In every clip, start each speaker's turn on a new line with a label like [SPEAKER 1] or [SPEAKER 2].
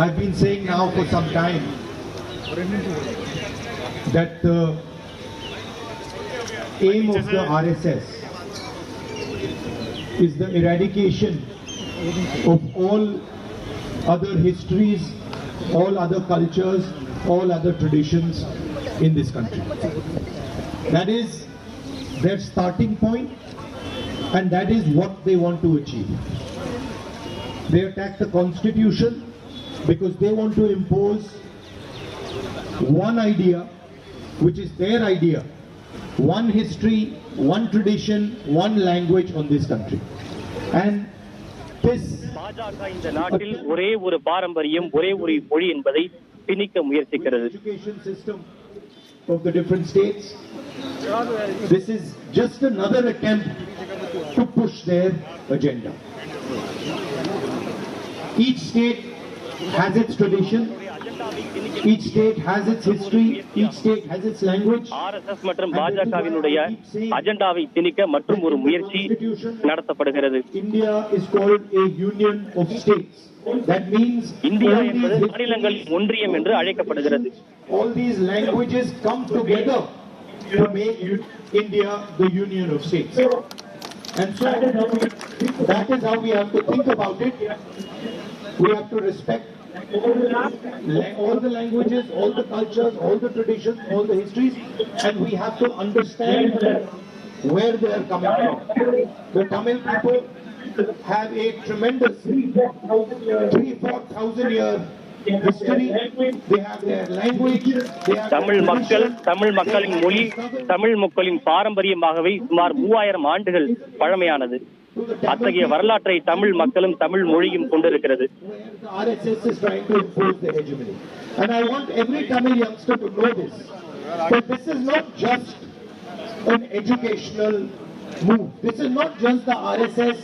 [SPEAKER 1] I've been saying now for some time that the aim of the RSS is the eradication of all other histories, all other cultures, all other traditions in this country. That is their starting point, and that is what they want to achieve. They attack the Constitution because they want to impose one idea, which is their idea, one history, one tradition, one language on this country. And this
[SPEAKER 2] பாஜக இந்த நாட்டில் ஒரே ஒரு பாரம்பரியம், ஒரே ஒரு மொழி என்பதை திணிக்க முயற்சிக்கிறது.
[SPEAKER 1] Education system of the different states. This is just another attempt to push their agenda. Each state has its tradition, each state has its history, each state has its language.
[SPEAKER 2] RSS மற்றும் பாஜகவினுடைய அஜெண்டாவை திணிக்க மற்றும் ஒரு முயற்சி நடத்தப்படுகிறது.
[SPEAKER 1] India is called a union of states. That means
[SPEAKER 2] India என்பது மாநிலங்களின் ஒன்றியம் என்று அழைக்கப்படுகிறது.
[SPEAKER 1] All these languages come together to make India the union of states. And so that is how we have to think about it. We have to respect all the languages, all the cultures, all the traditions, all the histories, and we have to understand where they are coming from. The Tamil people have a tremendous 3,000-4,000 year history. They have their language.
[SPEAKER 2] Tamil மக்களின் மொழி, தமிழ் மக்களின் பாரம்பரியமாகவே சுமார் 3000 ஆண்டுகள் பழமையானது. அத்தகைய வரலாற்றை தமிழ் மக்களும் தமிழ் மொழியும் கொண்டிருக்கிறது.
[SPEAKER 1] RSS is trying to impose their hegemony, and I want every Tamil youngster to know this. But this is not just an educational move. This is not just the RSS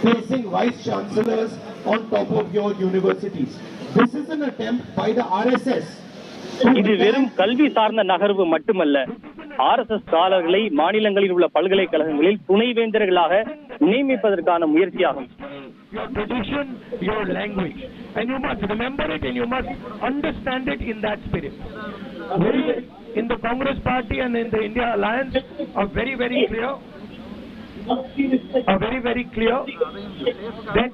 [SPEAKER 1] placing vice chancellors on top of your universities. This is an attempt by the RSS.
[SPEAKER 2] இது வெறும் கல்வி சார்ந்த நகர்வு மட்டுமல்ல. RSS ஸ்காலர்களை மாநிலங்களில் உள்ள பல்கலைக்கழகங்களில் துணைவேந்தர்களாக நியமிப்பதற்கான முயற்சியாகும்.
[SPEAKER 3] Your tradition, your language, and you must remember it and you must understand it in that spirit. We in the Congress Party and in the India Alliance are very clear that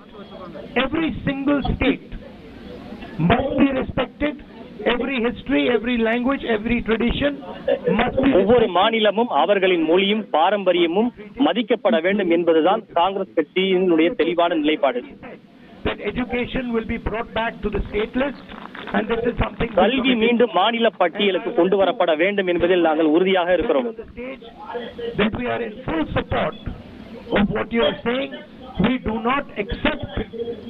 [SPEAKER 3] every single state must be respected. Every history, every language, every tradition must be.
[SPEAKER 2] ஒவ்வொரு மாநிலமும் அவர்களின் மொழியும் பாரம்பரியமும் மதிக்கப்பட வேண்டும் என்பதுதான் காங்கிரஸ் கட்சியினுடைய தெளிவான நிலைப்பாடு.
[SPEAKER 3] That education will be brought back to the state list, and this is something.
[SPEAKER 2] கல்வி மீண்டும் மாநில பட்டியலுக்கு கொண்டு வரப்பட வேண்டும் என்பதில் நாங்கள் உறுதியாக இருக்கிறோம்.
[SPEAKER 3] That we are in full support of what you are saying. We do not accept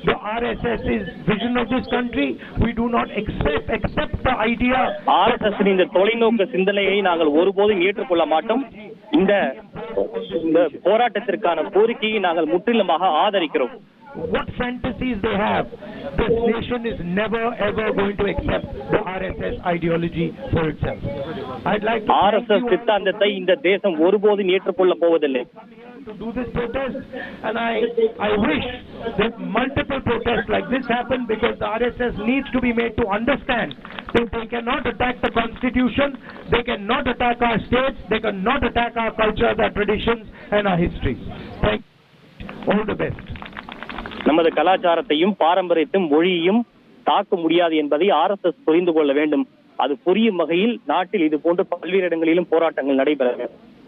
[SPEAKER 3] the RSS's vision of this country. We do not accept the idea.
[SPEAKER 2] RSS இந்த தொலைநோக்கு சிந்தனையை நாங்கள் ஒருபோதும் ஏற்றுக்கொள்ள மாட்டோம். இந்த போராட்டத்திற்கான கோரிக்கையை நாங்கள் முற்றிலுமாக ஆதரிக்கிறோம்.
[SPEAKER 3] What fantasies they have, this nation is never ever going to accept the RSS ideology for itself. I'd like to
[SPEAKER 2] RSS சித்தாந்தத்தை இந்த தேசம் ஒருபோதும் ஏற்றுக்கொள்ள போவதில்லை.
[SPEAKER 3] To do this protest, and I wish that multiple protests like this happen, because the RSS needs to be made to understand that they cannot attack the Constitution, they cannot attack our states, they cannot attack our cultures, our traditions and our histories. Thank you. All the best.
[SPEAKER 2] நமது கலாச்சாரத்தையும் பாரம்பரியத்தையும் மொழியையும் தாக்க முடியாது என்பதை RSS புரிந்து கொள்ள வேண்டும். அது புரியும் வகையில் நாட்டில் இது போன்ற பல்வேறு இடங்களிலும் போராட்டங்கள் நடைபெற வேண்டும்.